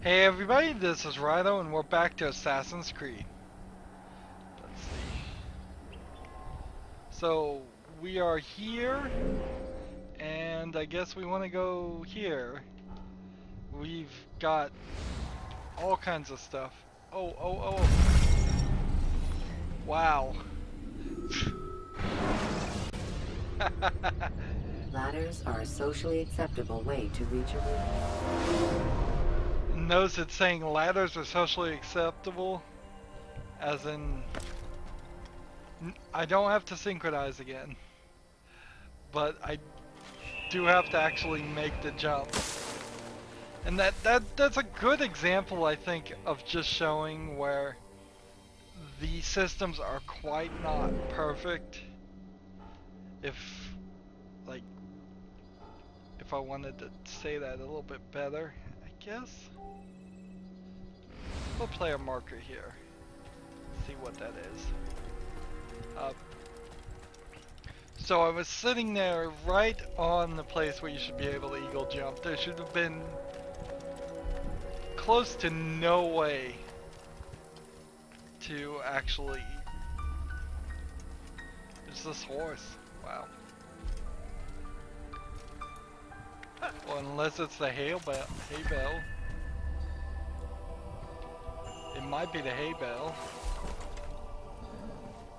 Hey everybody, this is Rydo and we're back to Assassin's Creed. Let's see. So, we are here, and I guess we want to go here. We've got all kinds of stuff. Oh. Wow. Ladders are a socially acceptable way to reach a room. Notice it's saying ladders are socially acceptable, as in, I don't have to synchronize again, but I do have to actually make the jump. And that's a good example, I think, of just showing where the systems are quite not perfect. If, like, if I wanted to say that a little bit better, I guess. We'll play a marker here. See what that is. So I was sitting there right on the place where you should be able to eagle jump. There should have been close to no way to actually. It's this horse. Wow. Well, unless it's the hay bell. It might be the hay bell.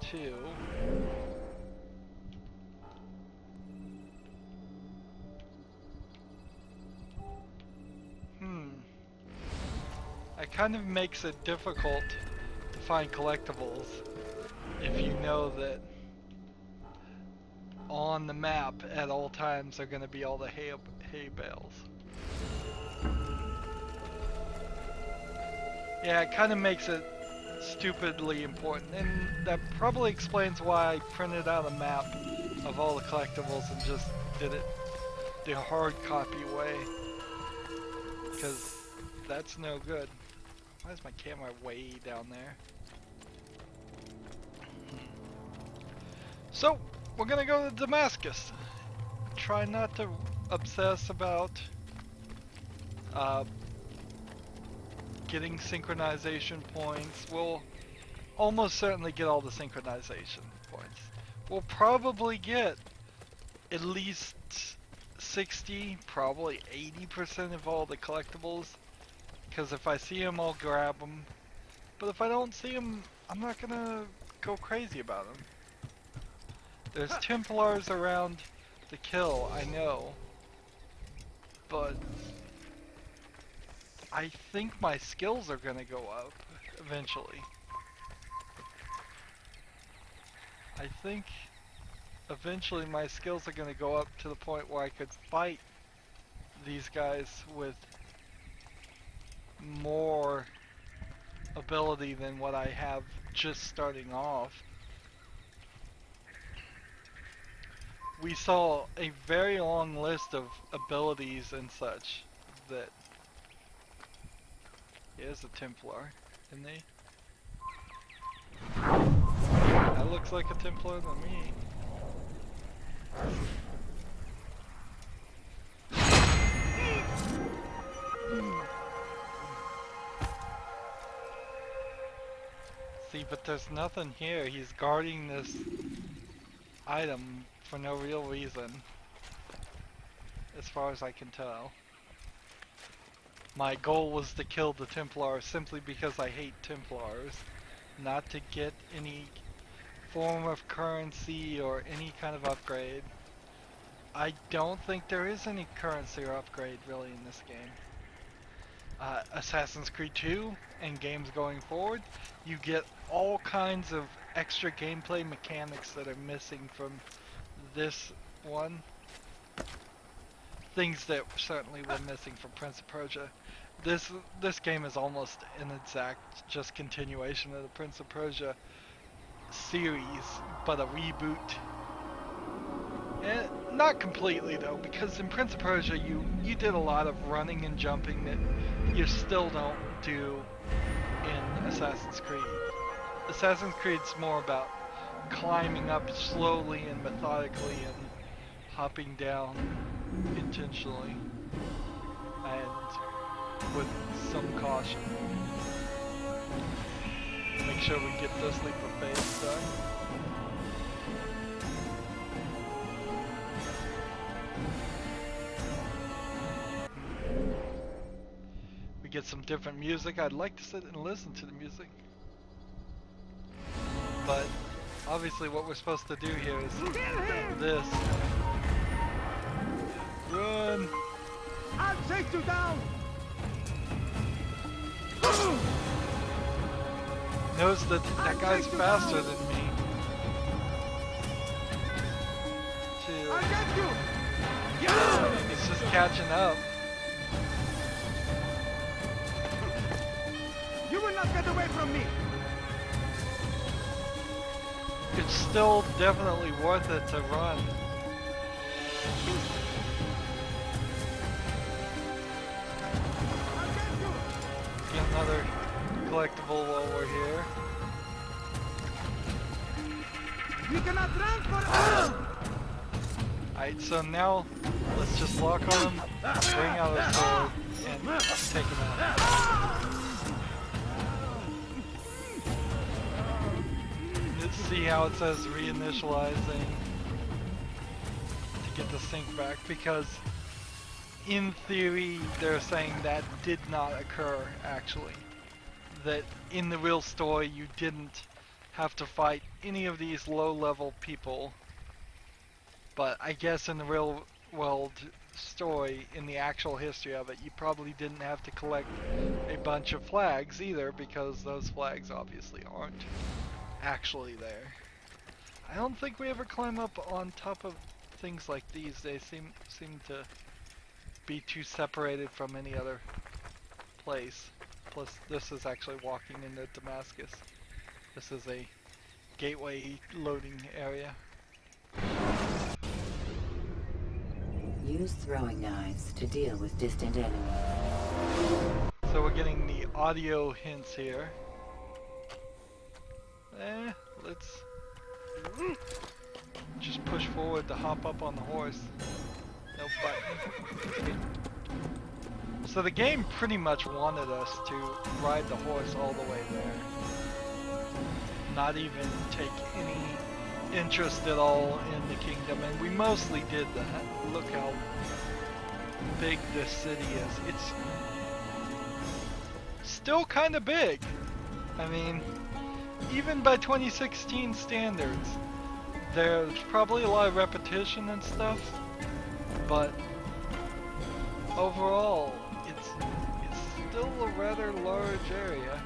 Two. It kind of makes it difficult to find collectibles if you know that on the map at all times are going to be all the hay bales. Yeah, it kind of makes it stupidly important, and that probably explains why I printed out a map of all the collectibles and just did it the hard copy way, because that's no good. Why is my camera way down there? So, we're gonna go to Damascus. Try not to obsess about getting synchronization points. We'll almost certainly get all the synchronization points. We'll probably get at least 60, probably 80% of all the collectibles. Because if I see them, I'll grab them. But if I don't see them, I'm not gonna go crazy about them. There's Templars around to kill, I know. But I think my skills are gonna go up eventually. I think eventually my skills are gonna go up to the point where I could fight these guys with more ability than what I have just starting off. We saw a very long list of abilities and such that is a Templar, isn't he? That looks like a Templar to me. See, but there's nothing here. He's guarding this item for no real reason, as far as I can tell. My goal was to kill the Templar simply because I hate Templars, not to get any form of currency or any kind of upgrade. I don't think there is any currency or upgrade really in this game. Assassin's Creed 2 and games going forward, you get all kinds of extra gameplay mechanics that are missing from this one. Things that certainly were missing from Prince of Persia. This game is almost an exact just continuation of the Prince of Persia series, but a reboot. And not completely though, because in Prince of Persia you did a lot of running and jumping that you still don't do in Assassin's Creed. Assassin's Creed's more about climbing up slowly and methodically and hopping down intentionally. And with some caution. Make sure we get this leap of faith done. We get some different music. I'd like to sit and listen to the music. But obviously what we're supposed to do here is this. Run! I'll take you down! Knows that that guy's faster than me. I'll get you! He's just catching up. You will not get away from me! It's still definitely worth it to run. Get another collectible while we're here. We cannot run for Alright, so now let's just lock on him, bring out our sword, and take him out. Let's see how it says reinitializing to get the sync back, because in theory they're saying that did not occur actually. That in the real story you didn't have to fight any of these low-level people, but I guess in the real world story, in the actual history of it, you probably didn't have to collect a bunch of flags either, because those flags obviously aren't actually there. I don't think we ever climb up on top of things like these. They seem to be too separated from any other place. Plus, this is actually walking into Damascus. This is a gateway loading area. Use throwing knives to deal with distant enemies. So we're getting the audio hints here. Let's just push forward to hop up on the horse. No button. So the game pretty much wanted us to ride the horse all the way there. Not even take any interest at all in the kingdom, and we mostly did that. Look how big this city is. It's still kind of big. I mean, even by 2016 standards, there's probably a lot of repetition and stuff, but overall, it's still a rather large area.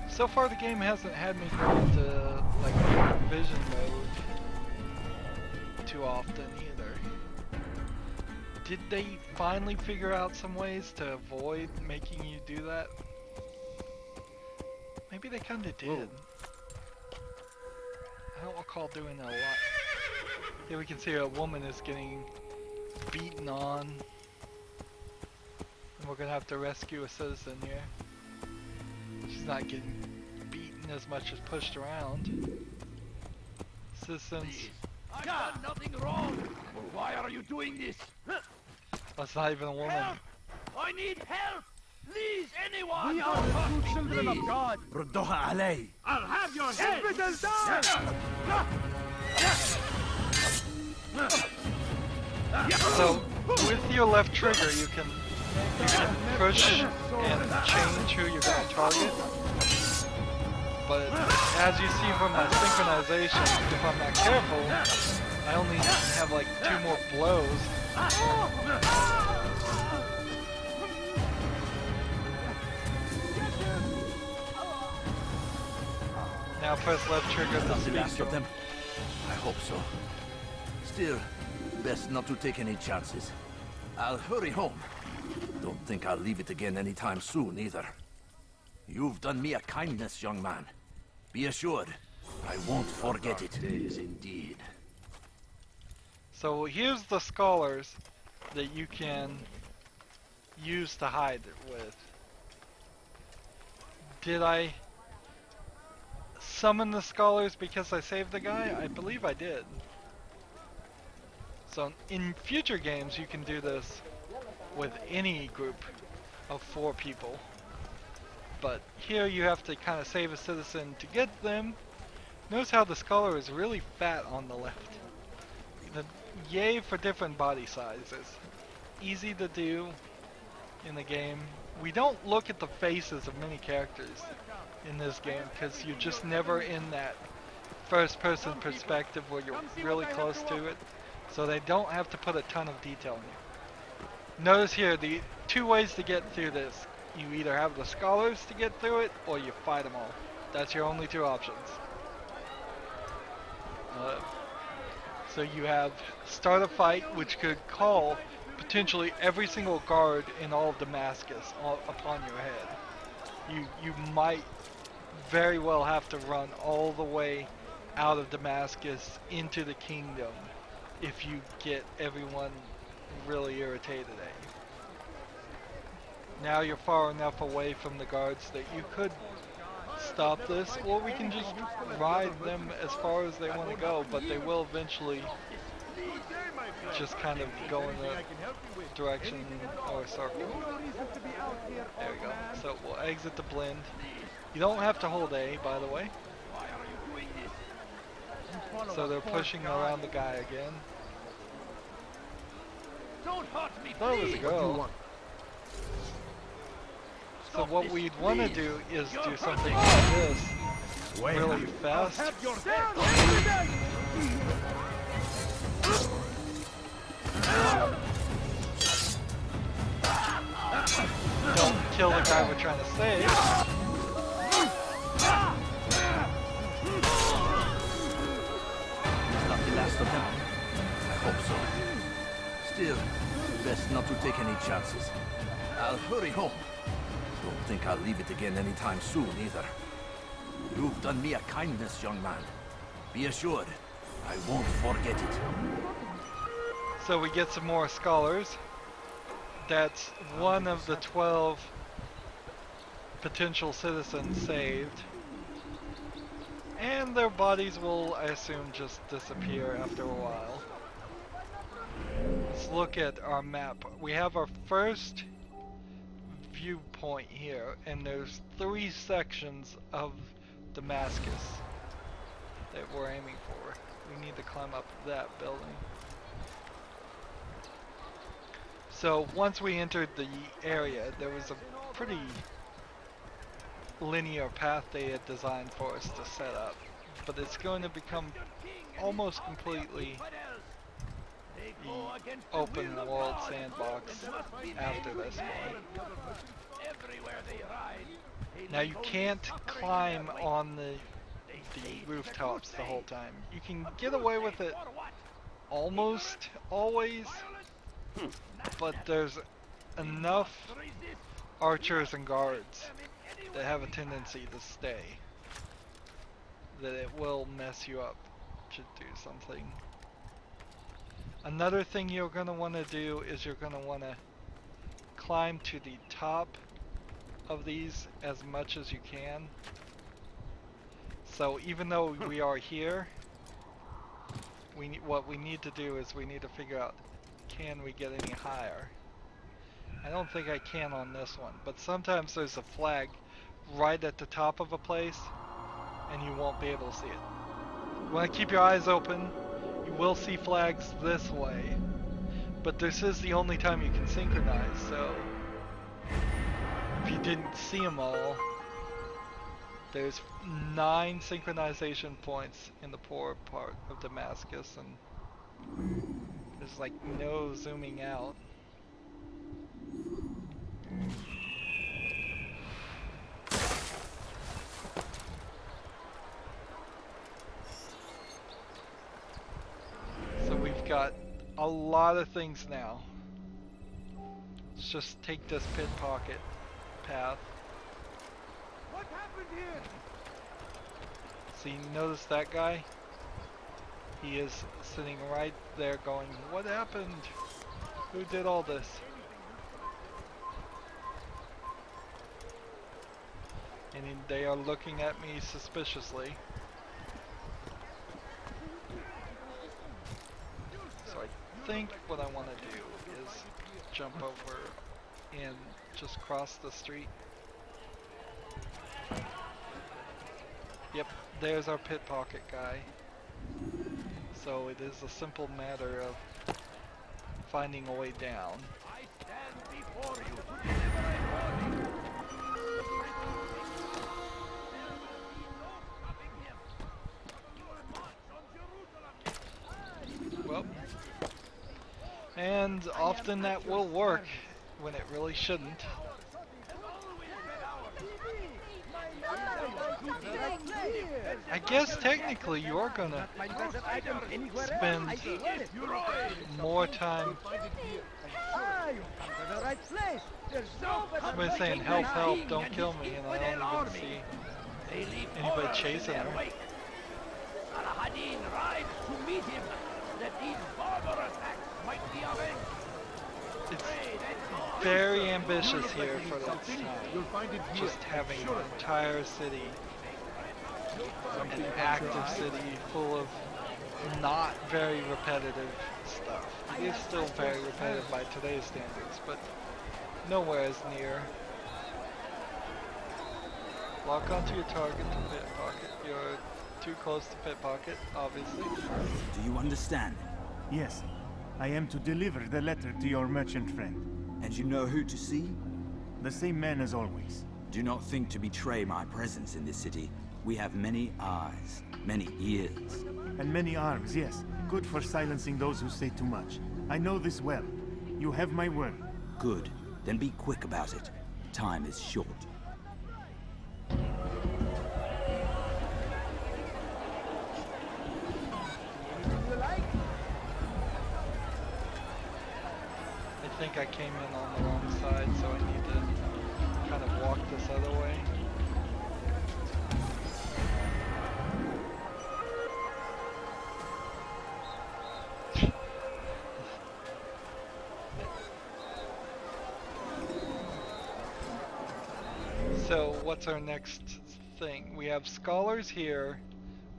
So far the game hasn't had me go into like vision mode too often either. Did they finally figure out some ways to avoid making you do that? Maybe they kinda did. Whoa. I don't recall doing that a lot. Here we can see a woman is getting beaten on. And we're gonna have to rescue a citizen here. She's not getting beaten as much as pushed around. Citizens. I've done nothing wrong! Why are you doing this? That's not even a woman. Help! I need help! Please, anyone! We are the true children of God! ردوها علي. I'll have your head! Infidel down! So with your left trigger you can push and change who you're going to target. But as you see from my synchronization, if I'm not careful, I only have like 2 more blows. Now press left trigger to The speak last to of him. them? I hope so. Still, best not to take any chances. I'll hurry home. Don't think I'll leave it again anytime soon, either. You've done me a kindness, young man. Be assured, I won't forget it. Days indeed. So here's the scholars that you can use to hide with. Did I summon the scholars because I saved the guy? I believe I did. So in future games, you can do this with any group of 4 people. But here you have to kind of save a citizen to get them. Notice how the scholar is really fat on the left. Yay for different body sizes. Easy to do in the game. We don't look at the faces of many characters in this game because you're just never in that first person perspective where you're really close to it. So they don't have to put a ton of detail in you. Notice here the 2 ways to get through this. You either have the scholars to get through it or you fight them all. That's your only 2 options. So you have start a fight, which could call potentially every single guard in all of Damascus upon your head. You might very well have to run all the way out of Damascus into the kingdom if you get everyone really irritated at you. Now you're far enough away from the guards that you could stop this, or we can just ride them as far as they want to go, but they will eventually just kind of go in a direction or a circle. There we go. So we'll exit the blend. You don't have to hold A, by the way. So they're pushing around the guy again. Don't hurt me, That was a please. girl. So what we'd want to do is do something like this really fast. Have your head. Don't kill the guy we're trying to save. Not the last of them. I hope so. Still, best not to take any chances. I'll hurry home. Don't think I'll leave it again anytime soon, either. You've done me a kindness, young man. Be assured, I won't forget it. So we get some more scholars. That's one of the 12 potential citizens saved. And their bodies will, I assume, just disappear after a while. Let's look at our map. We have our first viewpoint here, and there's 3 sections of Damascus that we're aiming for. We need to climb up that building. So once we entered the area, there was a pretty linear path they had designed for us to set up, but it's going to become almost completely the open world sandbox after this point. Now you can't climb on the rooftops the whole time. You can get away with it almost always, but there's enough archers and guards that have a tendency to stay that it will mess you up to do something. Another thing you're going to want to do is you're going to want to climb to the top of these as much as you can. So even though we are here, what we need to do is we need to figure out, can we get any higher? I don't think I can on this one, but sometimes there's a flag right at the top of a place and you won't be able to see it. You want to keep your eyes open. You will see flags this way, but this is the only time you can synchronize, so if you didn't see them all, there's 9 synchronization points in the poor part of Damascus, and there's like no zooming out. So we've got a lot of things now. Let's just take this pickpocket path. What happened here? So you notice that guy? He is sitting right there going, what happened? Who did all this? And they are looking at me suspiciously. So I think what I want to do is jump over and just cross the street. Yep, there's our pit pocket guy. So it is a simple matter of finding a way down. I stand before you to deliver a warning. Well, and often that will work when it really shouldn't. I guess technically you're gonna spend more time. Somebody's saying help, help, don't kill me, and I don't even see anybody chasing him. Saladin rides to meet him, that these barbarous acts might be avenged. It's very ambitious here for its time. Just having an entire city, an active city full of not very repetitive stuff. It is still very repetitive by today's standards, but nowhere as near. Lock onto your target to pit pocket. You're too close to pit pocket, obviously. Do you understand? Yes, I am to deliver the letter to your merchant friend. And you know who to see? The same man as always. Do not think to betray my presence in this city. We have many eyes, many ears. And many arms, yes. Good for silencing those who say too much. I know this well. You have my word. Good. Then be quick about it. Time is short. I think I came in on the wrong side, so I need to kind of walk this other way. So what's our next thing? We have scholars here,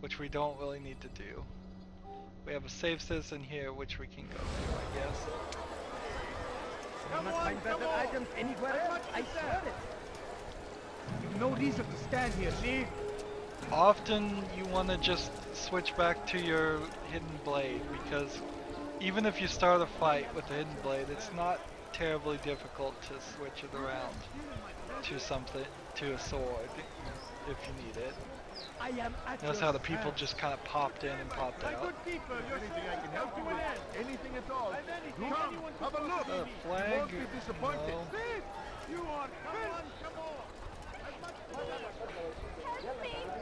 which we don't really need to do. We have a safe citizen here, which we can go to, I guess. Come on, better items anywhere else. I swear it. You've no reason to stand here, see? Often you want to just switch back to your hidden blade, because even if you start a fight with the hidden blade, it's not terribly difficult to switch it around to something, to a sword, if you need it. I am at Notice your how the people service. just kind of popped in and popped My out. good people, anything I can help you with? Anything at all. Come, have a look. The flag, You won't be disappointed. no. You are come on.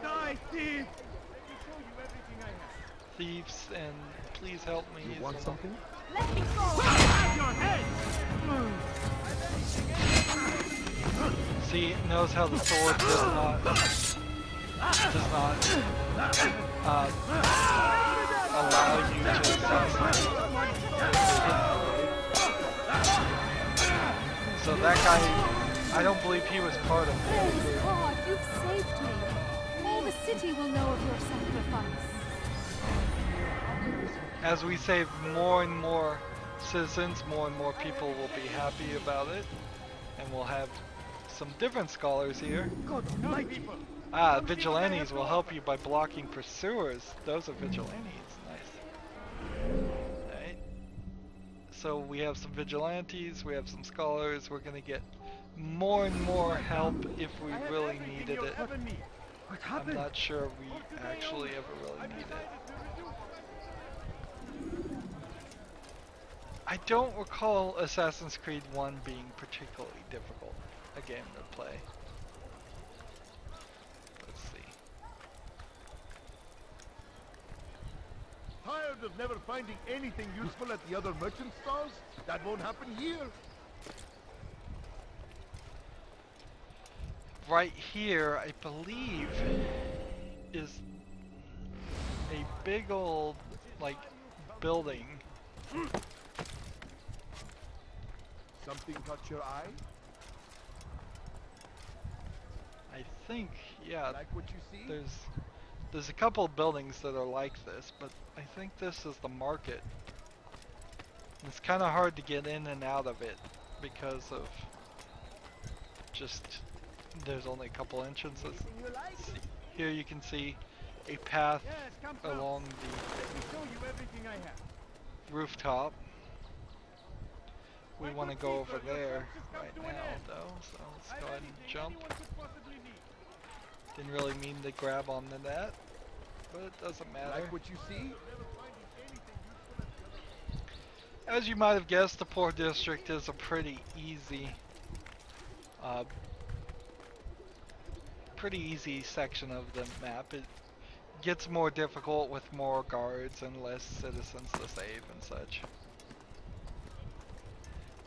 Die, thief! Let me show you everything I have. Thieves, and please help me. You want something? Let me go! Have your head! See, notice how the sword does not allow you to assassinate. So that guy, I don't believe he was part of the Praise group. God, you've saved me. All the city will know of your sacrifice. As we save more and more citizens, more and more people will be happy about it, and we'll have some different scholars here. God almighty! Vigilantes will help you by blocking pursuers. Those are vigilantes. Nice. Alright. So we have some vigilantes, we have some scholars. We're gonna get more and more help if we really needed it. What I'm happened? not sure we actually ever really need it. I don't recall Assassin's Creed 1 being particularly difficult a game to play. Let's see. Tired of never finding anything useful at the other merchant stalls? That won't happen here. Right here, I believe, is a big old, like, building. Something caught your eye? I think, yeah, Like what you see? there's a couple of buildings that are like this, but I think this is the market. It's kind of hard to get in and out of it because of just there's only a couple entrances. See, here you can see a path along the rooftop. We want to go over there right now though, so let's go ahead and jump. Didn't really mean to grab onto that, but it doesn't matter. Like what you see? As you might have guessed, the Poor District is a pretty easy section of the map. It gets more difficult with more guards and less citizens to save and such.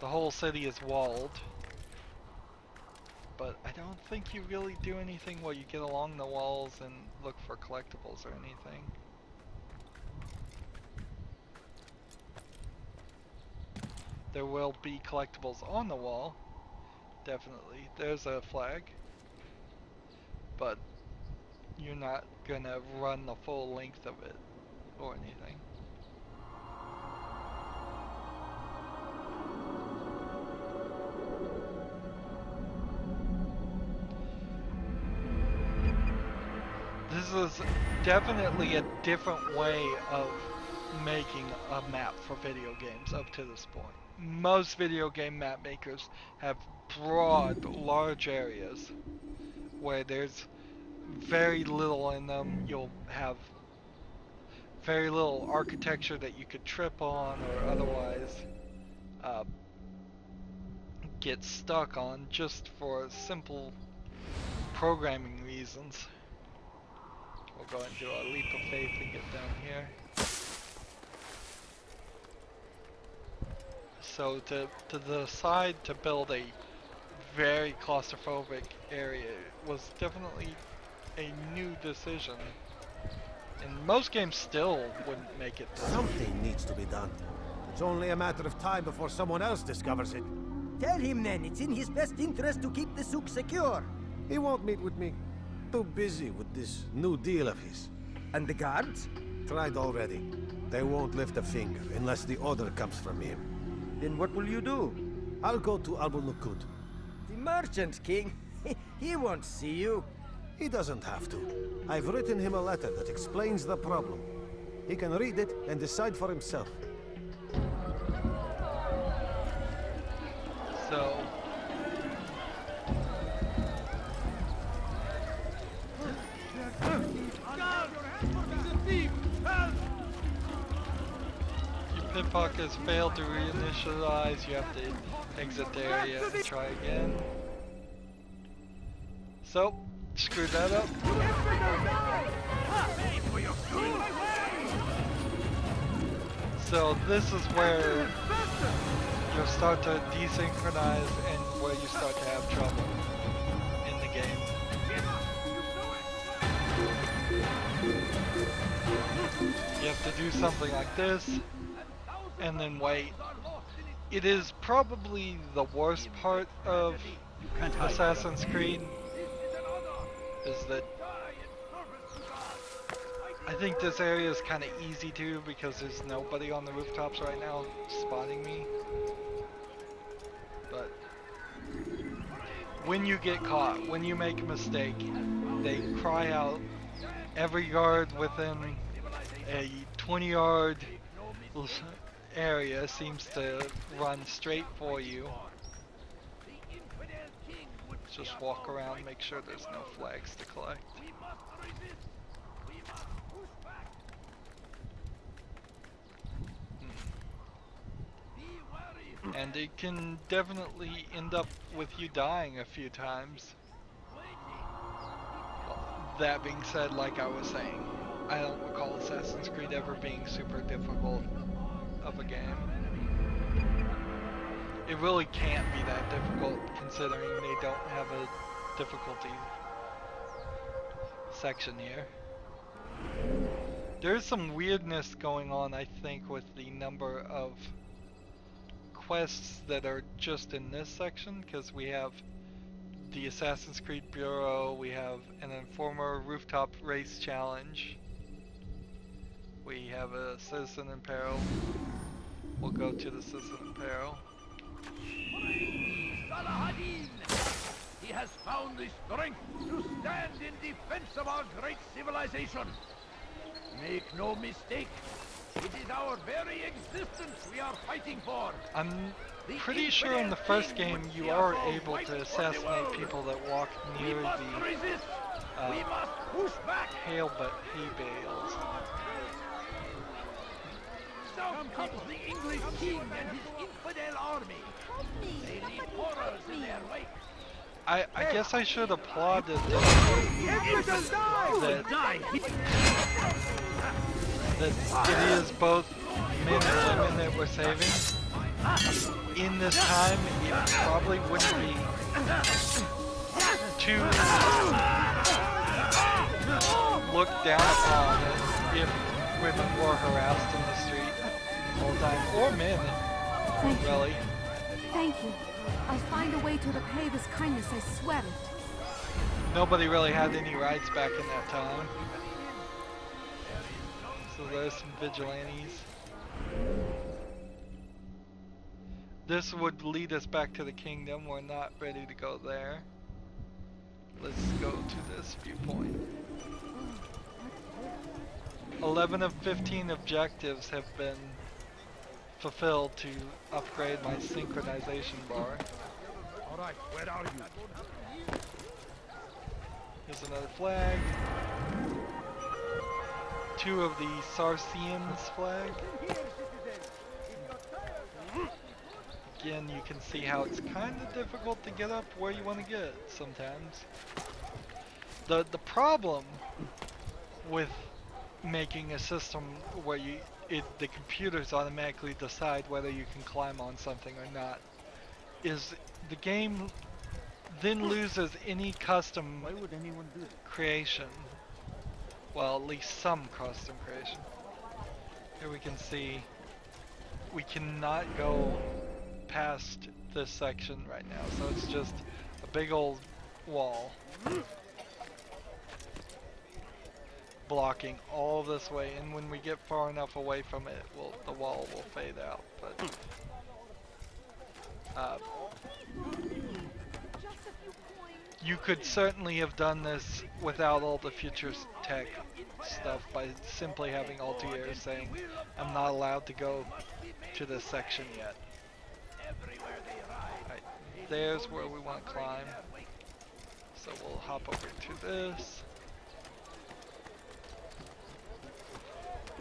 The whole city is walled, but I don't think you really do anything while you get along the walls and look for collectibles or anything. There will be collectibles on the wall, definitely. There's a flag, but you're not gonna run the full length of it or anything. This is definitely a different way of making a map for video games up to this point. Most video game map makers have broad, large areas where there's very little in them. You'll have very little architecture that you could trip on or otherwise get stuck on just for simple programming reasons. We'll go ahead and do a leap of faith and get down here. So to decide to build a very claustrophobic area was definitely a new decision. And most games still wouldn't make it this way. Something needs to be done. It's only a matter of time before someone else discovers it. Tell him then, it's in his best interest to keep the souk secure. He won't meet with me. Too busy with this new deal of his. And the guards? Tried already. They won't lift a finger unless the order comes from him. Then what will you do? I'll go to Al-Nukud. The Merchant King? He won't see you. He doesn't have to. I've written him a letter that explains the problem. He can read it and decide for himself. So your pitpock has failed to reinitialize. You have to exit the area and try again. So, screw that up. So this is where you'll start to desynchronize and where you start to have trouble in the game. You have to do something like this and then wait. It is probably the worst part of Assassin's Creed, is that I think this area is kind of easy too because there's nobody on the rooftops right now spotting me. But when you get caught, when you make a mistake, they cry out. Every guard within a 20-yard area seems to run straight for you. Just walk around, make sure there's no flags to collect. And it can definitely end up with you dying a few times. That being said, like I was saying, I don't recall Assassin's Creed ever being super difficult of a game. It really can't be that difficult considering they don't have a difficulty section here. There's some weirdness going on, I think, with the number of quests that are just in this section, because we have the Assassin's Creed Bureau, we have an Informer Rooftop Race Challenge, we have a Citizen in Peril, we'll go to the Citizen of Peril. Salahadin! He has found the strength to stand in defense of our great civilization. Make no mistake, it is our very existence we are fighting for. I'm pretty sure in the first game you are able to assassinate people that walk near the hay bales. South comes the English king and his infidel army. They leave horrors in their wake. I guess I should applaud it that it is both men and women that we're saving. In this time, it probably wouldn't be too looked down upon if women were harassed in the street all the time, or men, really. Thank you. I'll find a way to repay this kindness, I swear it. Nobody really had any rights back in that time. So there's some vigilantes. This would lead us back to the kingdom. We're not ready to go there. Let's go to this viewpoint. 11 of 15 objectives have been fulfilled to upgrade my synchronization bar. Alright, where are you? Here's another flag. 2 of the Sarcians flag. Again, you can see how it's kind of difficult to get up where you want to get sometimes. The problem with making a system where the computers automatically decide whether you can climb on something or not is the game then loses any custom creation. Well, at least some custom creation. Here we can see we cannot go past this section right now, so it's just a big old wall blocking all this way, and when we get far enough away from it, the wall will fade out. But you could certainly have done this without all the future tech stuff by simply having Altair saying, I'm not allowed to go to this section yet. Right, there's where we want to climb. So we'll hop over to this.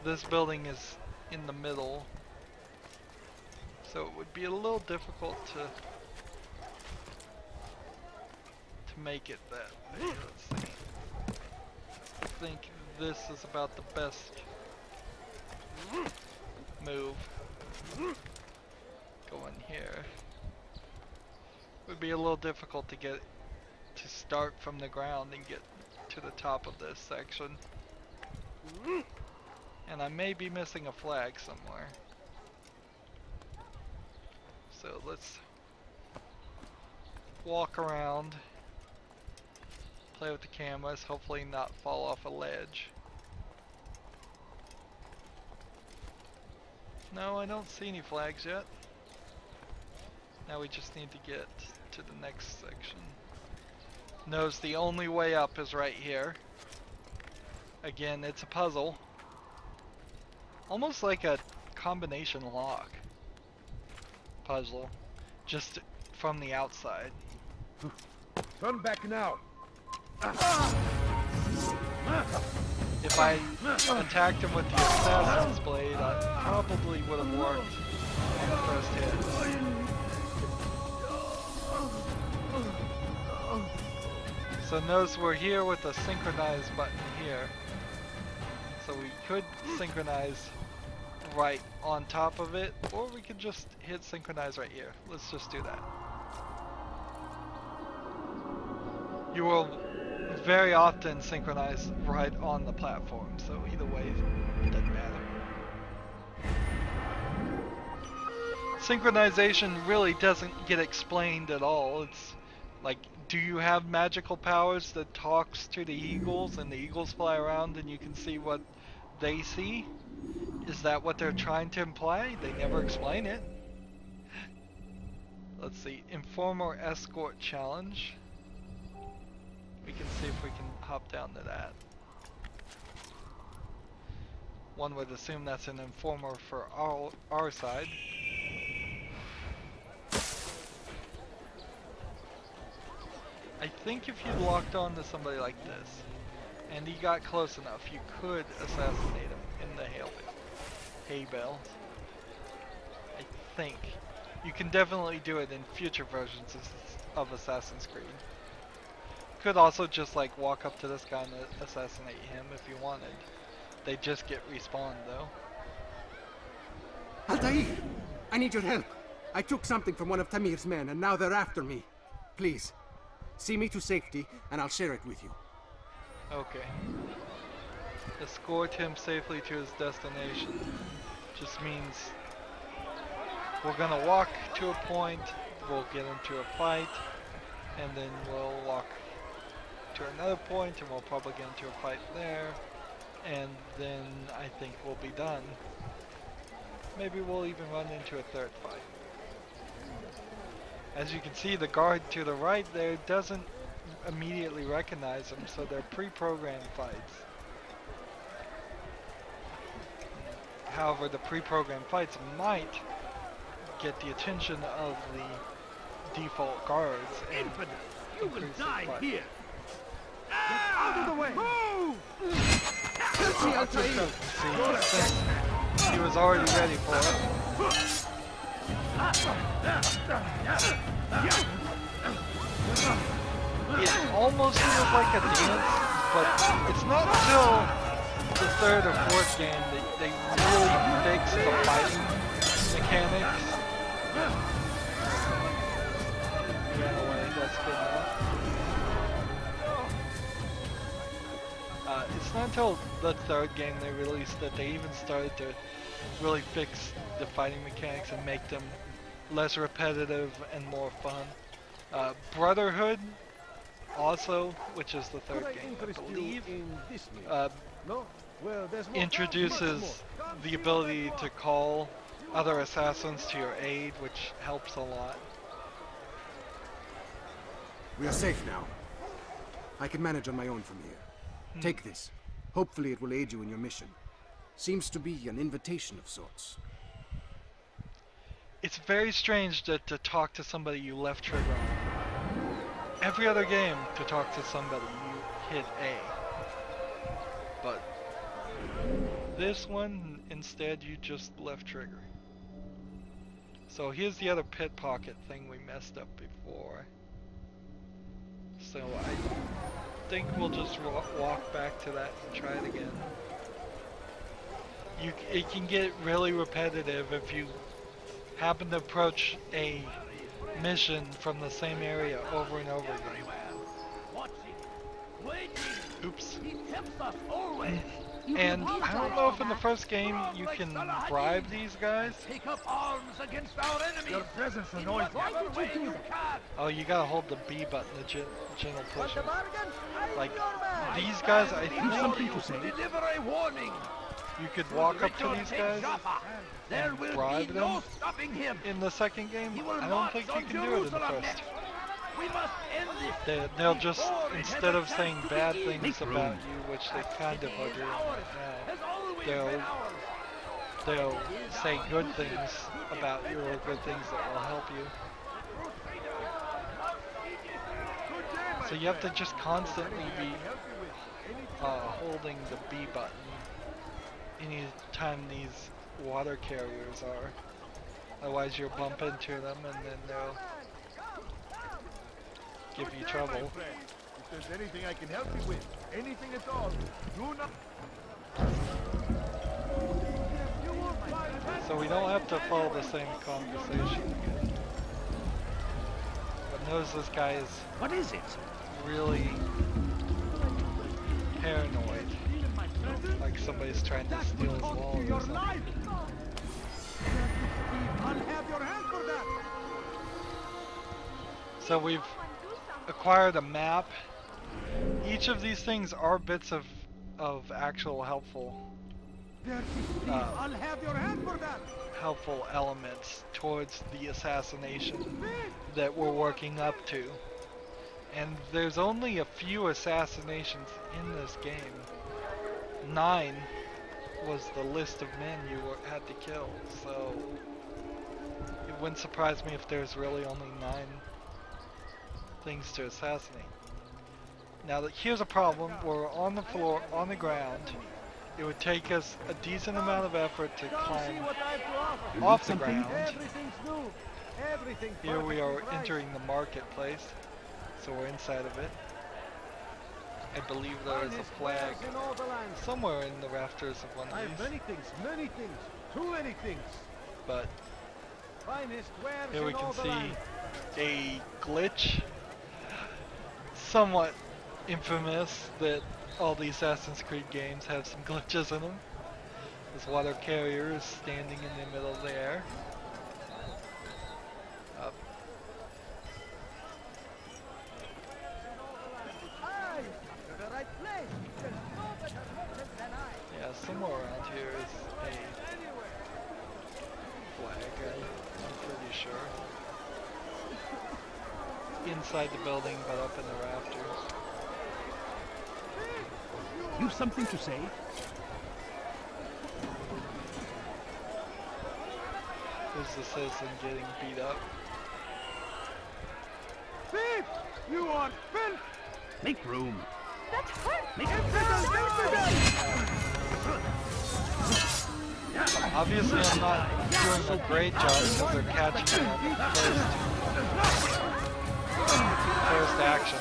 This building is in the middle, so it would be a little difficult to make it that way. Let's see. I think this is about the best move. Go in here. It would be a little difficult to start from the ground and get to the top of this section. And I may be missing a flag somewhere. So let's walk around, play with the cameras, hopefully not fall off a ledge. No, I don't see any flags yet. Now we just need to get to the next section. Notice the only way up is right here. Again, it's a puzzle. Almost like a combination lock puzzle, just from the outside. Turn back now. If I attacked him with the assassin's blade, I probably would have worked on the first hit. So notice we're here with the synchronize button here. So we could synchronize right on top of it, or we could just hit synchronize right here. Let's just do that. You will very often synchronize right on the platform, so either way, it doesn't matter. Synchronization really doesn't get explained at all. It's like, do you have magical powers that talks to the eagles and the eagles fly around and you can see what they see? Is that what they're trying to imply? They never explain it. Let's see, inform or escort challenge. We can see if we can hop down to that. One would assume that's an informer for our side. I think if you locked on to somebody like this, and he got close enough, you could assassinate him in the hay bales. I think. You can definitely do it in future versions of Assassin's Creed. Could also just like walk up to this guy and assassinate him if you wanted. They just get respawned though. Altair! I need your help. I took something from one of Tamir's men and now they're after me. Please, see me to safety and I'll share it with you. Okay. Escort him safely to his destination. Just means we're gonna walk to a point, we'll get into a fight, and then we'll walk to another point and we'll probably get into a fight there, and then I think we'll be done. Maybe we'll even run into a third fight. As you can see, the guard to the right there doesn't immediately recognize them, so they're pre-programmed fights. However, the pre-programmed fights might get the attention of the default guards and You will die here! Get out of the way! Move! See, Altair! See, he was already ready for it. It almost feels like a dance, but it's not until the third or fourth game that they really fix the fighting mechanics. Ran away, that's good enough. It's not until the third game they released that they even started to really fix the fighting mechanics and make them less repetitive and more fun. Brotherhood, also, which is the third game, I believe, introduces the ability to call other assassins to your aid, which helps a lot. We are safe now. I can manage on my own from here. Take this. Hopefully it will aid you in your mission. Seems to be an invitation of sorts. It's very strange to talk to somebody you left trigger on. Every other game, to talk to somebody you hit A. But this one, instead, you just left trigger. So here's the other pit pocket thing we messed up before. So I think we'll just walk back to that and try it again. It can get really repetitive if you happen to approach a mission from the same area over and over again. Oops. And I don't know if in the first game you can bribe these guys. Take up arms against our enemies. Your presence annoys me. Oh, you gotta hold the B button, the gentle push. Like, these guys, I think Deliver a warning. you could walk up to these guys There and will bribe be them no stopping him. in the second game. He will I don't march think you on can do it in the Jerusalem first. next. We must end this. They'll just, before it instead has a of saying chance to bad be things easy. about you, which they kind of are doing right now, they'll say good things about you or good things that will help you. So you have to just constantly be holding the B button anytime these water carriers are. Otherwise you'll bump into them and then they'll give you trouble. If there's anything I can help you with, anything at all, do not. So we don't have to follow the same conversation again. But notice this guy is What is it? really paranoid. Like somebody's trying to steal his wallet or something. So we've acquired a map. Each of these things are bits of actual helpful I'll have your hand for that. helpful elements towards the assassination that we're working up to. And there's only a few assassinations in this game. 9 was the list of men you had to kill, so it wouldn't surprise me if there's really only 9 things to assassinate. Now here's a problem. We're on the floor, on the ground. It would take us a decent amount of effort to climb off the ground. Here we are entering the marketplace, so we're inside of it. I believe there is a flag somewhere in the rafters of one of these. many things, too many things. But Finest wares here we in all can the see land. a glitch, somewhat infamous that all the Assassin's Creed games have some glitches in them. This water carrier is standing in the middle there. Up. Yeah, somewhere around here is a flag, I'm pretty sure. Inside the building, but up in the rafters. You've something to say? There's the citizen getting beat up. Thief! You are filth! Make room. That hurt! Make Obviously I'm not doing a great job because they're catching me on the first action.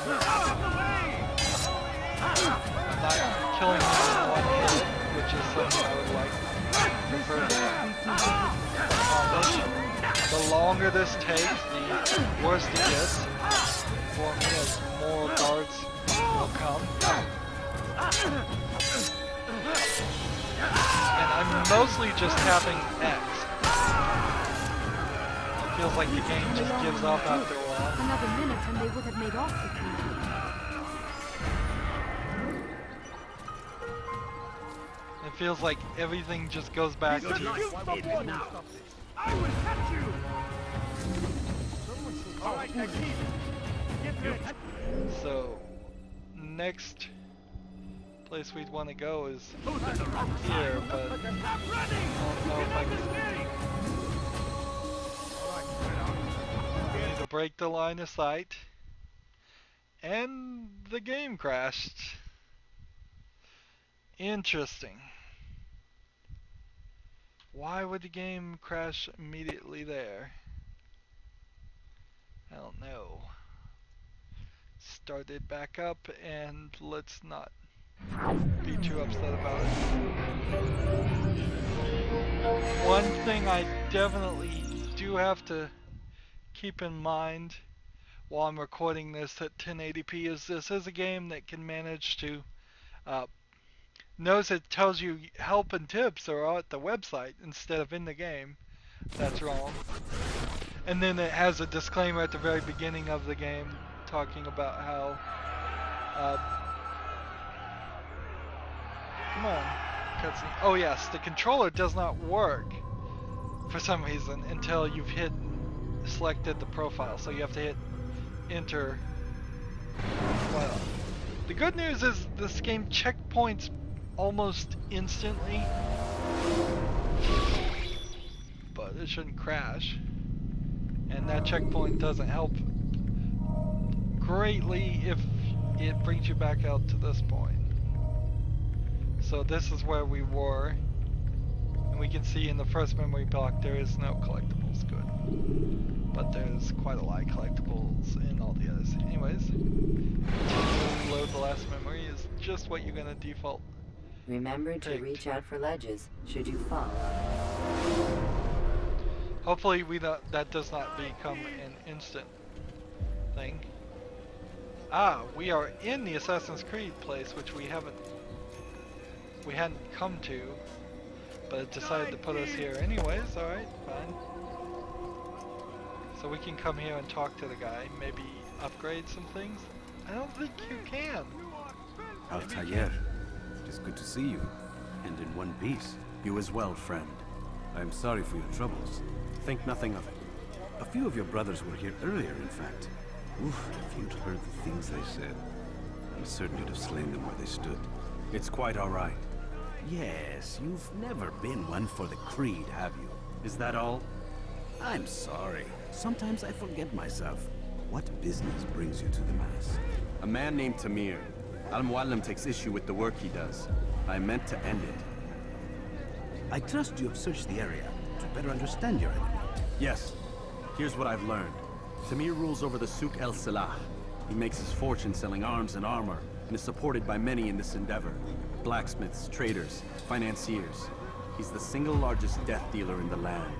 I'm not killing them in one hit, which is something I would like for accomplish. The longer this takes, the worse it gets for me as more guards will come. And I'm mostly just tapping X. It feels like the game just gives up after a while. Another minute and they would have made off with me. It feels like everything just goes back to I will catch you! All right, next team. Get ready. so next place we'd want to go is here, but I don't know if I can. We need to break the line of sight, and the game crashed. Interesting. Why would the game crash immediately there? I don't know. Start it back up and let's not be too upset about it. One thing I definitely do have to keep in mind while I'm recording this at 1080p is this is a game that can manage to knows it tells you help and tips are at the website instead of in the game. That's wrong. And then it has a disclaimer at the very beginning of the game talking about how come on, cutscene. Oh yes, the controller does not work for some reason until you've selected the profile. So you have to hit enter. Well, the good news is this game checkpoints almost instantly, but it shouldn't crash. And that checkpoint doesn't help greatly if it brings you back out to this point. So this is where we were, and we can see in the first memory block there is no collectibles. Good, but there's quite a lot of collectibles in all the others. Anyways, continuing load the last memory is just what you're gonna default. Remember to reach out for ledges should you fall. Hopefully that does not become an instant thing. We are in the Assassin's Creed place, which we hadn't come to, but it decided to put us here anyways. Alright, fine. So we can come here and talk to the guy, maybe upgrade some things? I don't think you can. Altair, it is good to see you, and in one piece. You as well, friend. I am sorry for your troubles. Think nothing of it. A few of your brothers were here earlier, in fact. Oof, if you'd heard the things they said, I'm certain you'd have slain them where they stood. It's quite all right. Yes, you've never been one for the creed, have you? Is that all? I'm sorry. Sometimes I forget myself. What business brings you to the Mass? A man named Tamir. Al-Muallim takes issue with the work he does. I meant to end it. I trust you have searched the area to better understand your enemy. Yes. Here's what I've learned. Tamir rules over the Souk el-Salah. He makes his fortune selling arms and armor, and is supported by many in this endeavor. Blacksmiths, traders, financiers. He's the single largest death dealer in the land.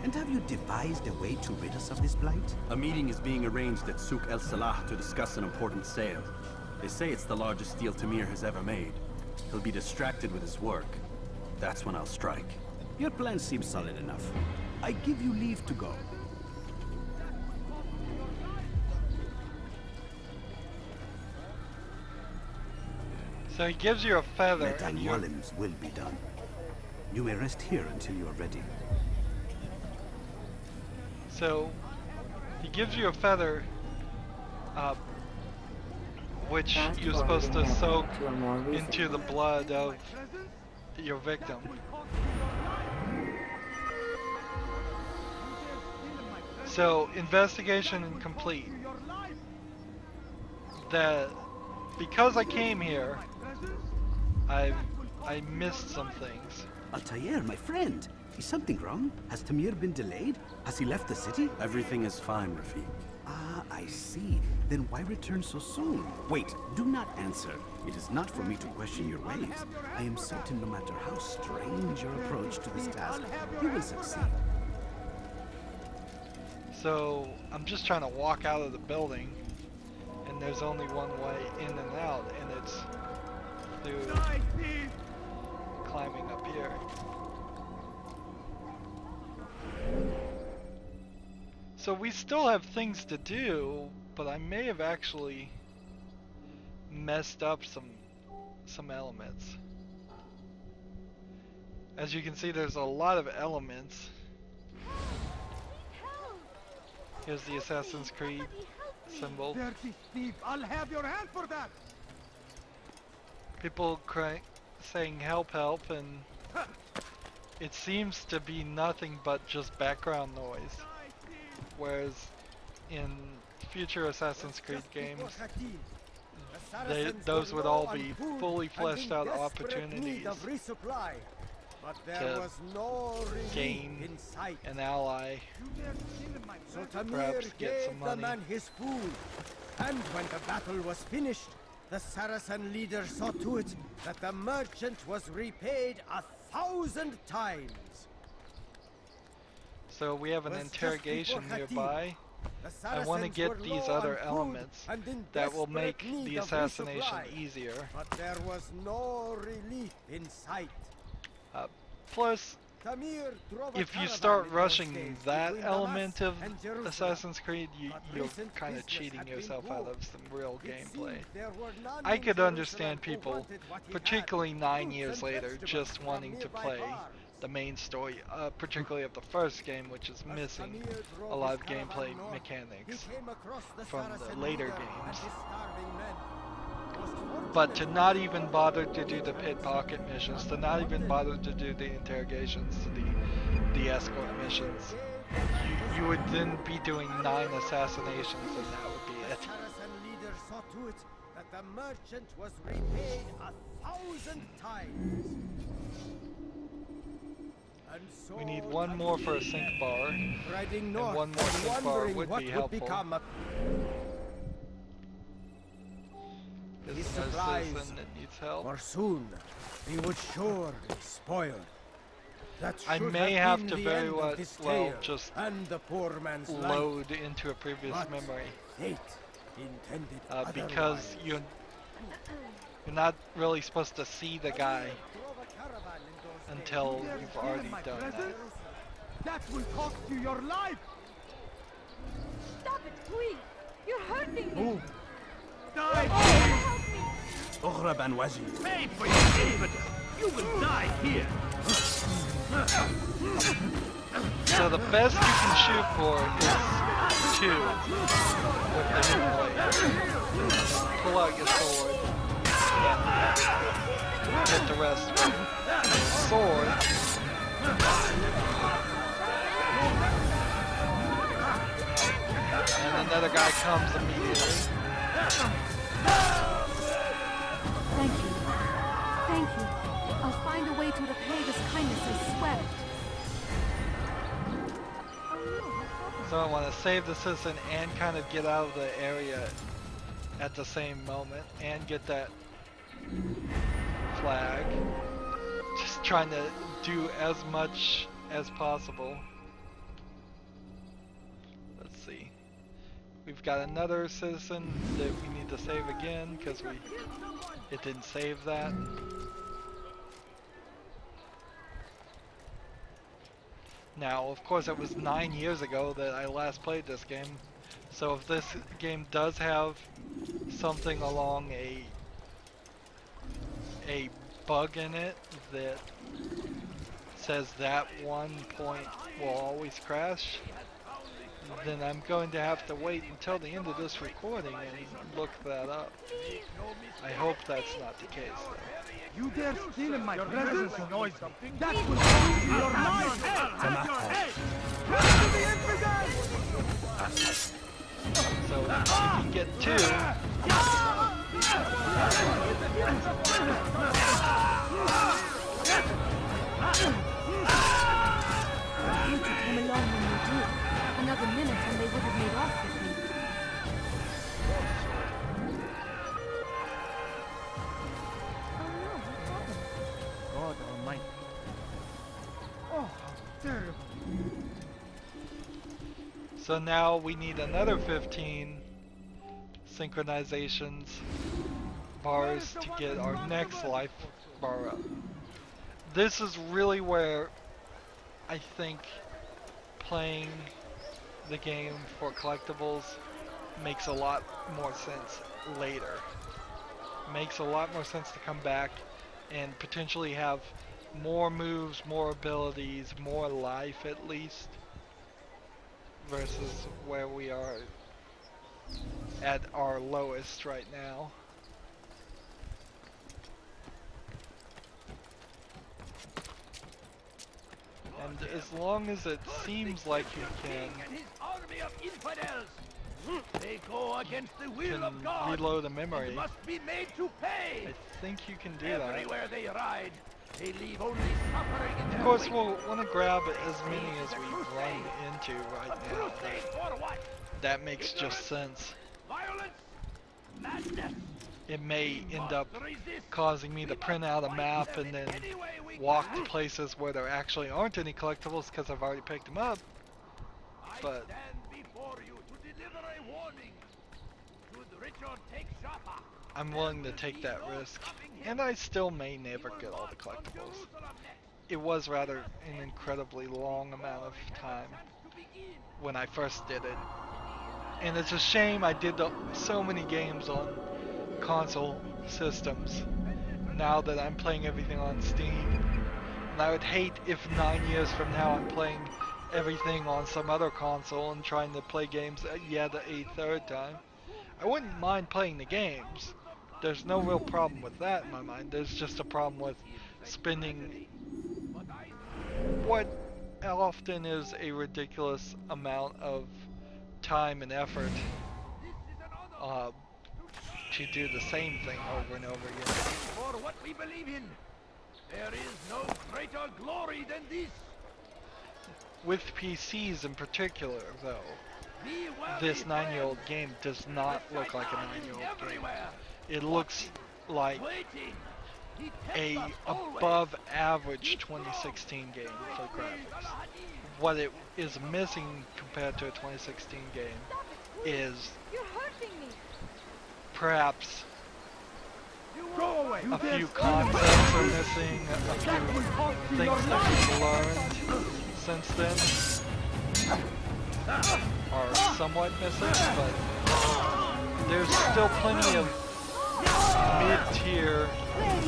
And have you devised a way to rid us of this blight? A meeting is being arranged at Souk el-Salah to discuss an important sale. They say it's the largest deal Tamir has ever made. He'll be distracted with his work. That's when I'll strike. Your plan seems solid enough. I give you leave to go. So he gives you a feather. Metal Muallims will be done. You may rest here until you are ready. So he gives you a feather, which you're supposed to soak into the blood of your victim. So investigation incomplete. Because I came here, I missed some things. Altair, my friend. Is something wrong? Has Tamir been delayed? Has he left the city? Everything is fine, Rafiq. Ah, I see. Then why return so soon? Wait, do not answer. It is not for me to question your ways. I am certain no matter how strange your approach to this task, you will succeed. So I'm just trying to walk out of the building, and there's only one way in and out, and it's through climbing up here. So we still have things to do, but I may have actually messed up some elements. As you can see, there's a lot of elements. Here's the Assassin's Creed symbol. Dirty thief, I'll have your hand for that. People saying help, help, and it seems to be nothing but just background noise. Whereas in future Assassin's Creed games, those would all be fully fleshed out opportunities to gain an ally, perhaps get some money. The man his food, and when the battle was finished, the Saracen leader saw to it that the merchant was repaid 1,000 times. So we have an interrogation nearby. I want to get these other elements that will make the assassination easier. But there was no relief in sight. Plus, if you start rushing that element of Assassin's Creed, you're kind of cheating yourself out of some real gameplay. I could understand people, particularly 9 years later, just wanting to play the main story, particularly of the first game, which is missing a lot of gameplay mechanics from the later games. But to not even bother to do the pickpocket missions, to not even bother to do the interrogations, the escort missions, you would then be doing 9 assassinations, and that would be it. The Saracen leader saw to it that the merchant was repaid 1,000 times. We need one more for a sync bar, and one more sync bar would be helpful. This is a citizen that needs help. For soon, we would surely spoil. I may have to very well just and the poor man's load into a previous memory, because you're not really supposed to see the guy until you've already done that. That will cost you your life! Stop it, please! You're hurting me! Move! Die! Help me! Ughra ban Wazir. Pay for your infidel! You will die here. So the best you can shoot for is 2 with the hit blade. Pull out your sword and hit the rest with the sword. And another guy comes immediately. Thank you. Thank you. I'll find a way to repay this kindness, I swear it. So I want to save the citizen and kind of get out of the area at the same moment and get that flag. Just trying to do as much as possible. Let's see. We've got another citizen that we need to save again because it didn't save that. Now, of course, it was 9 years ago that I last played this game, so if this game does have something along a bug in it that says that one point will always crash, then I'm going to have to wait until the end of this recording and look that up. I hope that's not the case, though. You dare steal in my presence? That will be your mind! So if you get 2, You two came along when you did. Another minute and they would have made off with me. God almighty. Oh, how terrible. so now we need another 15 synchronizations bars to get our next life bar up. This is really where I think playing the game for collectibles makes a lot more sense later. Makes a lot more sense to come back and potentially have more moves, more abilities, more life at least, versus where we are at our lowest right now. And as long as it seems like you can They go against the will of God. reload a memory, It must be made to pay. I think you can do that. Everywhere they ride, they leave only suffering in their Of course, wake. we'll want to grab as many as we run into right now. That makes just sense. Violence, madness. It may end up causing me to print out a map and then walk to places where there actually aren't any collectibles because I've already picked them up. But I'm willing to take that risk, and I still may never get all the collectibles. It was rather an incredibly long amount of time when I first did it, and it's a shame I did so many games on console systems now that I'm playing everything on Steam. And I would hate if 9 years from now I'm playing everything on some other console and trying to play games yet a third time. I wouldn't mind playing the games. There's no real problem with that in my mind. There's just a problem with spending what often is a ridiculous amount of time and effort to do the same thing over and over again. For what we believe in, there is no greater glory than this. With PCs in particular, though, this 9-year-old game does not look like a 9-year-old game. It looks like a above average 2016 game for graphics. What it is missing compared to a 2016 game is perhaps a few concepts are missing, a few things that we've learned since then are somewhat missing, but there's still plenty of mid-tier and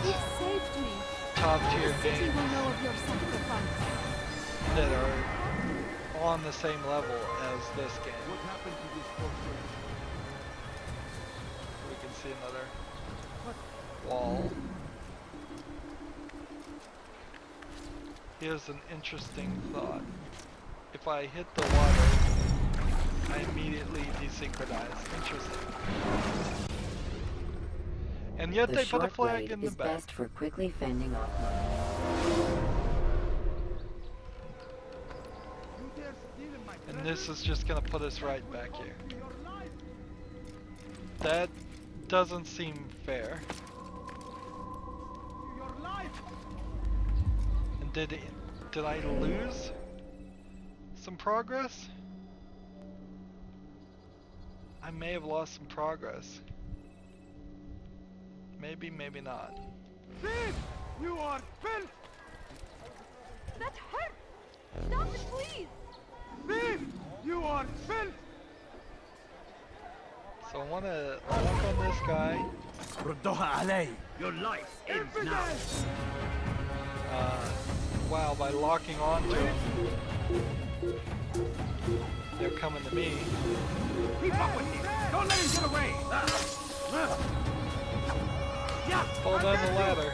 You saved me. top tier The city games will know of your sacrifice. that are on the same level as this game. What happened to this portrait? We can see another wall. Here's an interesting thought. If I hit the water, I immediately desynchronize. Interesting. And yet The they put a short flag blade in the is back. best for quickly fending off monsters. And this is just gonna put us right back here. That doesn't seem fair. And did I lose some progress? I may have lost some progress. Maybe, maybe not. Thief! You are filth! That hurt! Stop it, please! Thief! You are filth! So I want to lock on this guy. Your life ends now. Wow, by locking onto him, they're coming to me. Keep up with him! Don't let him get away! Fall down the ladder.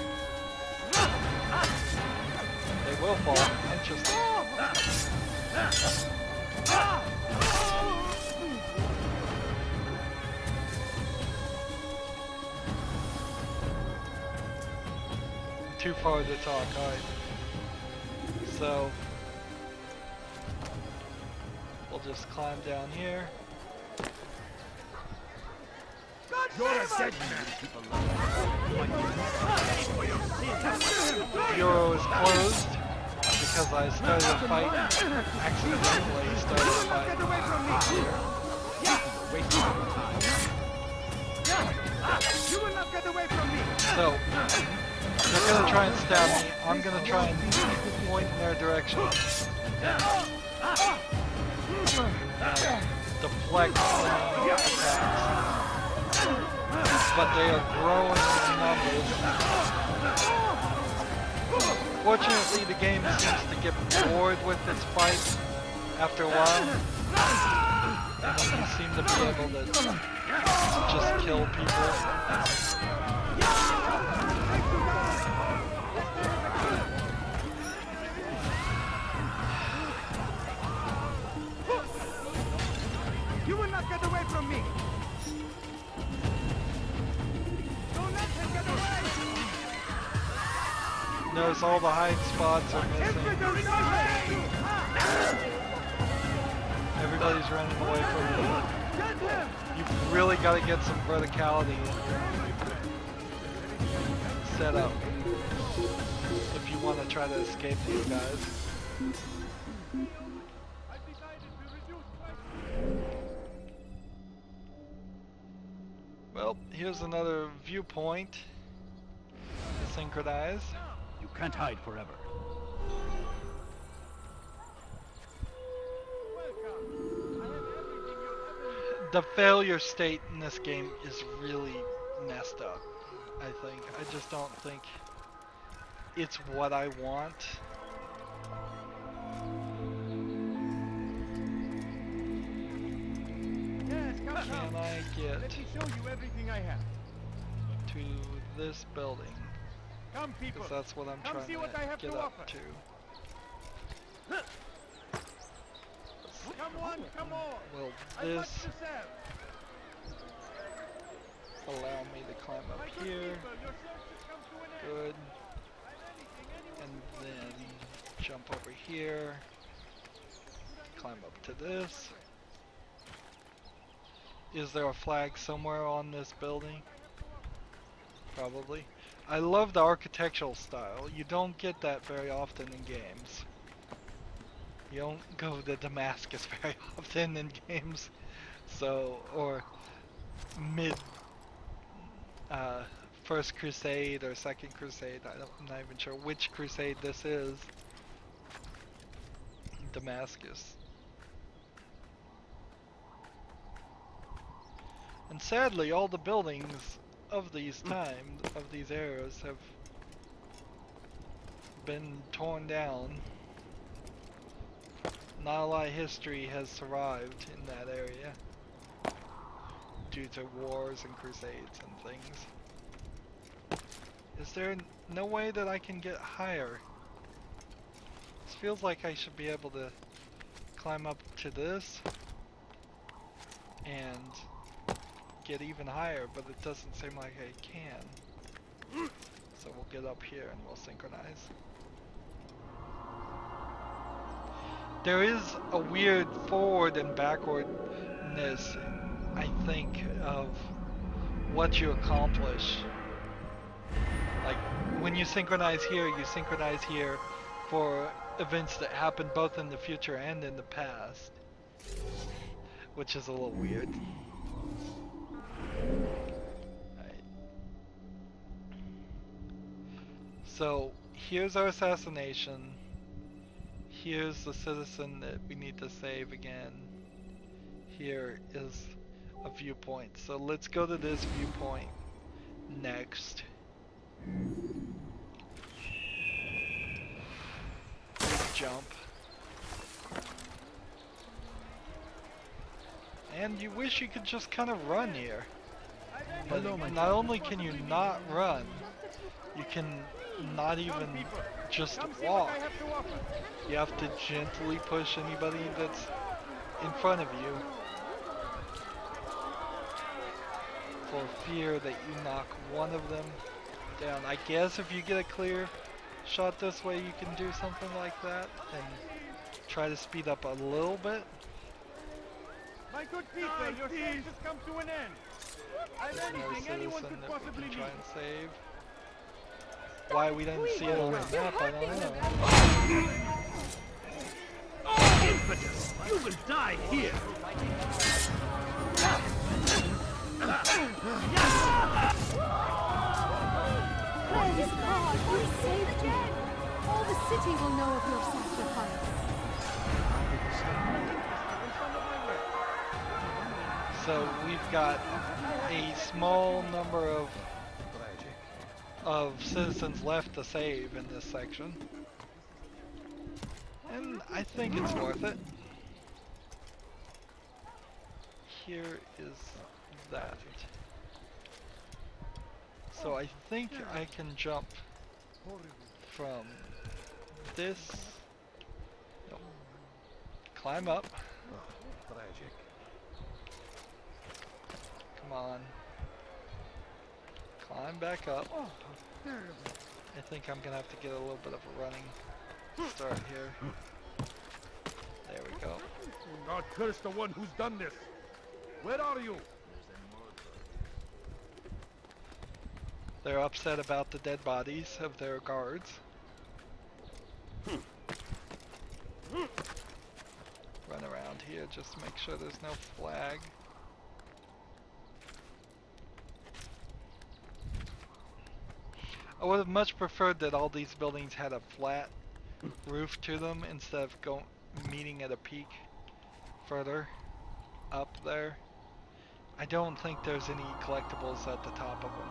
They will fall. Interesting. Too far to talk, alright. So, we'll just climb down here. You're a dead man! Bureau is closed because I started a fight. Accidentally started a fight. Get away from me! You will not get away from me! So, they're gonna try and stab me. I'm gonna try and point in their direction. Deflect attacks. But they are growing in numbers. Fortunately, the game seems to get bored with its fights after a while. And then you seem to be able to just kill people. You will not get away from me! Don't let him get away! Notice all the hide spots are missing. Everybody's running away from me. You've really got to get some verticality in your setup if you want to try to escape these guys. Well, here's another viewpoint to synchronize. You can't hide forever. The failure state in this game is really messed up, I think. I just don't think it's what I want. Can I get Let me show you everything I have. to this building? Come, people. Because that's what I'm Come trying see what I have to get to up offer. to. Come on, come on. Will I want this to sell. allow me to climb My up good here? people, your search has come to an end. Good. Anything And anyone then jump over here. Climb up to this. Is there a flag somewhere on this building? Probably. I love the architectural style. You don't get that very often in games. You don't go to Damascus very often in games. So, or mid First Crusade or Second Crusade. I'm not even sure which crusade this is. Damascus. And sadly, all the buildings of these times, of these eras, have been torn down. Not a lot of history has survived in that area due to wars and crusades and things. Is there no way that I can get higher? This feels like I should be able to climb up to this and get even higher, but it doesn't seem like I can. So we'll get up here and we'll synchronize. There is a weird forward and backwardness, I think, of what you accomplish. Like, when you synchronize here for events that happen both in the future and in the past. Which is a little weird. Right. So, here's our assassination. Here's the citizen that we need to save again. Here is a viewpoint. So let's go to this viewpoint next. Big jump. And you wish you could just kind of run here. But not only can you not run, you can not even just walk. You have to gently push anybody that's in front of you for fear that you knock one of them down. I guess if you get a clear shot this way, you can do something like that and try to speed up a little bit. My good people, your search has come to an end. There's no citizen that we can try and save. Why we didn't see it on the map, I don't know. Impetus! You will die here! Praise God, we saved again. All the city will know of your sacrifice. So we've got a small number of citizens left to save in this section. And I think it's worth it. Here is that. So I think I can jump from this. Nope. Climb up. Come on. Climb back up. I think I'm gonna have to get a little bit of a running start here. There we go. God curse the one who's done this. Where are you? They're upset about the dead bodies of their guards. Run around here just to make sure there's no flag. I would have much preferred that all these buildings had a flat roof to them instead of meeting at a peak further up there. I don't think there's any collectibles at the top of them.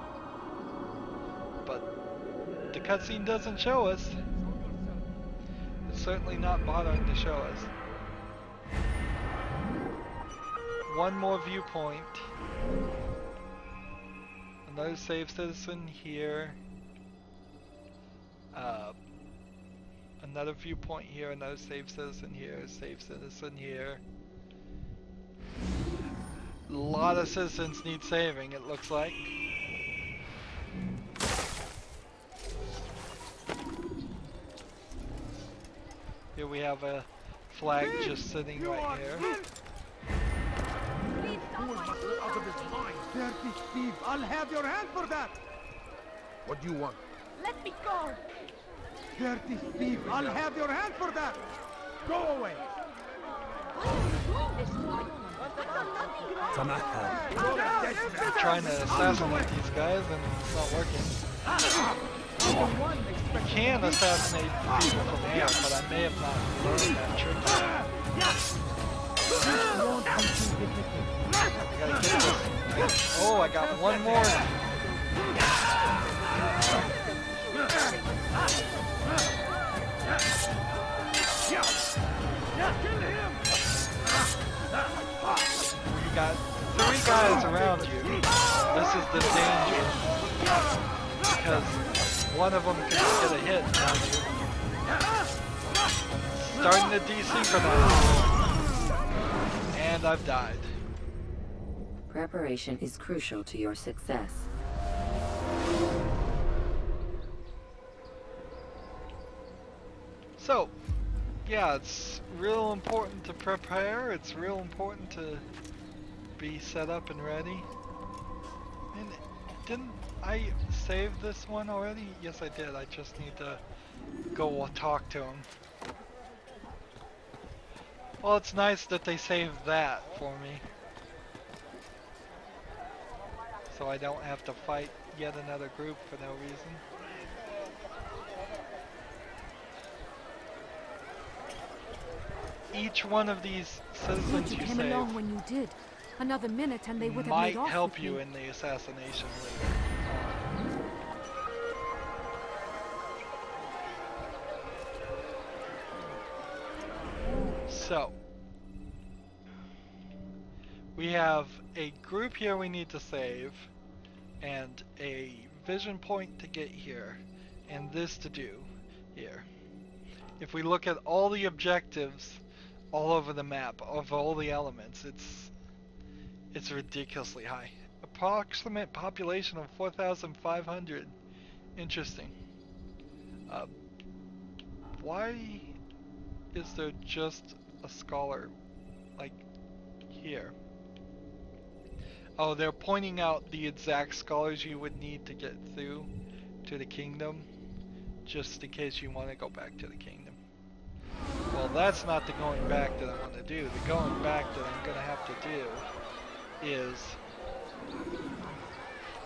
But the cutscene doesn't show us. It's certainly not bothering to show us. One more viewpoint. Another save citizen here. Another viewpoint here, another save citizen here, save citizen here. A lot of citizens need saving, it looks like. Here we have a flag just sitting right here. Out of his mind. Dirty thief, I'll have your hand for that. What do you want? Let me go. Dirty thief, I'll have your hand for that. Go away. We're trying to assassinate these guys and it's not working. You can assassinate people from air, but I may have not learned that trick. I gotta get this I got one more. You got 3 guys around you. This is the danger. Because one of them can get a hit on you. Starting to desynchronize. And I've died. Preparation is crucial to your success. So, yeah, it's real important to prepare. It's real important to be set up and ready. And didn't I save this one already? Yes, I did. I just need to go talk to him. Well, it's nice that they saved that for me. So I don't have to fight yet another group for no reason. Each one of these citizens you came save along when you did. Another minute and they would have might made off help with you me. in the assassination later. So, we have a group here we need to save, and a vision point to get here, and this to do here. If we look at all the objectives all over the map of all the elements, it's ridiculously high. Approximate population of 4,500. Interesting. Why is there just a scholar like here? Oh, they're pointing out the exact scholars you would need to get through to the kingdom, just in case you want to go back to the kingdom. Well, that's not the going back that I want to do. The going back that I'm going to have to do is,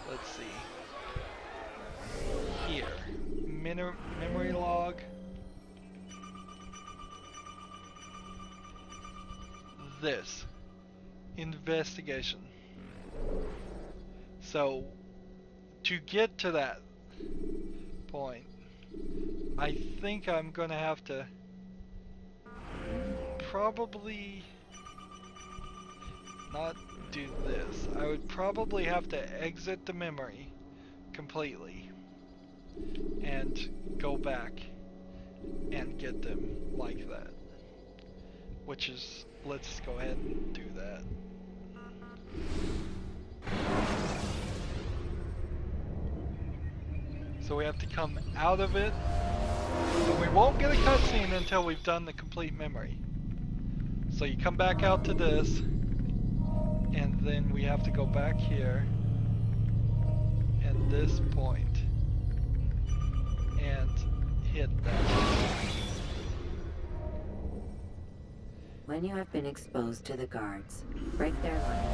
let's see, here, memory log, this, investigation. So, to get to that point, I think I'm gonna have to probably not do this. I would probably have to exit the memory completely and go back and get them like that. Which is, let's go ahead and do that. So we have to come out of it, and we won't get a cutscene until we've done the complete memory. So you come back out to this, and then we have to go back here, and this point, and hit that. When you have been exposed to the guards, break their line.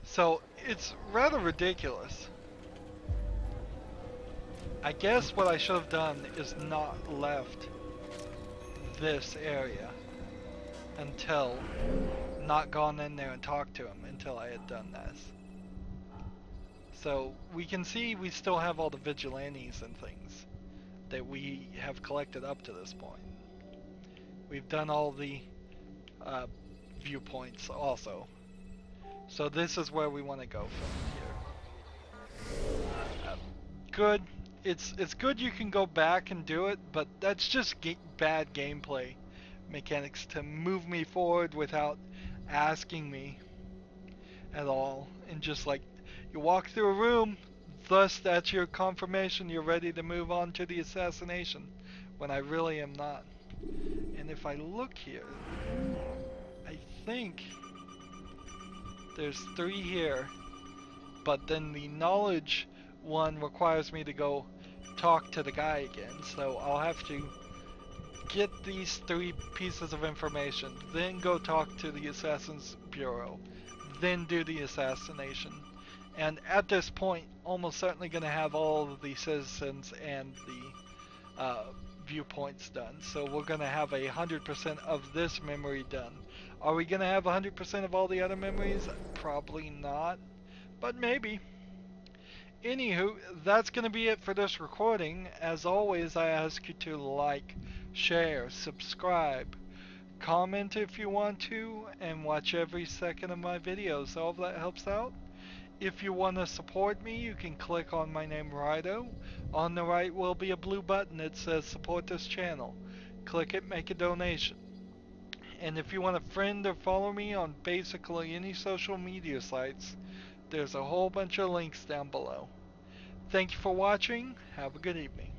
So it's rather ridiculous. I guess what I should have done is not left this area until, not gone in there and talked to him until I had done this. So we can see we still have all the vigilantes and things that we have collected up to this point. We've done all the viewpoints also. So this is where we want to go from here. Good. It's good you can go back and do it, but that's just bad gameplay mechanics to move me forward without asking me at all. And just like, you walk through a room, thus that's your confirmation you're ready to move on to the assassination, when I really am not. And if I look here, I think there's 3 here, but then the knowledge one requires me to go talk to the guy again, so I'll have to get these 3 pieces of information, then go talk to the Assassin's Bureau, then do the assassination. And at this point, almost certainly going to have all of the citizens and the viewpoints done. So we're going to have 100% of this memory done. Are we going to have 100% of all the other memories? Probably not, but maybe. Anywho, that's going to be it for this recording. As always, I ask you to like, share, subscribe, comment if you want to, and watch every second of my videos. All of that helps out. If you want to support me, you can click on my name, Rydo. On the right will be a blue button that says support this channel. Click it, make a donation. And if you want to friend or follow me on basically any social media sites, there's a whole bunch of links down below. Thank you for watching. Have a good evening.